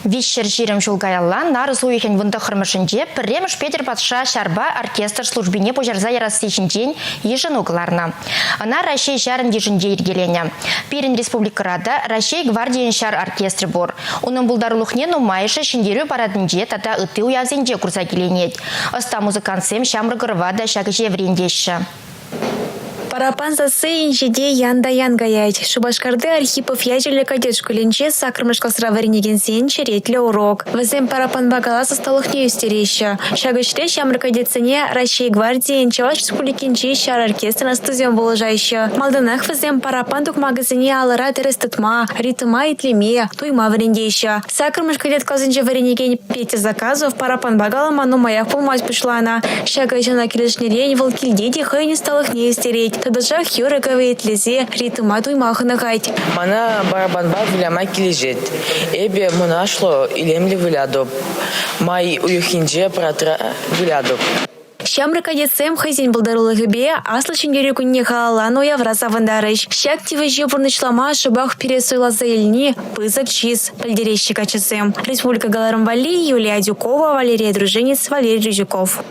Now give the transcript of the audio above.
Вишер жирем жулгаялла нарыз уйхен вындахырмышынже пірремш Петр Патша шарба оркестр службине пожарза ярастычын день ежен угларна. Она Россия шарын еженде иргелене. Пирин республикарада Россия гвардиян шар оркестры бор. Унын булдарулухне нумайшы шиндерю парадынже тата ыты уязенде курса келенет. Оста музыкантсем шамрыгырвада шагыже врендеші. Парапан засыйын жеде ян гаять. Шубашкарды Архипов ядерлі кадет школенче сакрмышкал сраваренеген сен черетлі урок. Вазем парапан багала состалых не юстереща. Шагышре шамры кадетсене Россия гвардии чаваш республикинче шар оркестр на студиям болажайща. Малданах вазем парапан тук магазине алыра терестатма, ритма и тлеме, туйма варендеща. Сакрмыш кадет казынче варенеген Петя заказов парапан багала ману маях полмать пушлана. Шагайчана келешнерень волкильдети хайни сталых не юстереть. Тадажа хюреговые тлезе ритма туймахы нагать. Мана барабанба виляма килежет. Эбе монашло илемли вилядоп. Май уюхинже пратра вилядоп. Шамры кадетсем хазин булдарулы бе аслы чингерю күнне халалан уявраса вандарыш. Шак тивы жепурнычлама шыбах пересуйла за ильни пызык чиз пальдерещика часем. Республика Галарам Вали, Юлия Дюкова, Валерия Дружинец, Валерий Рюзюков.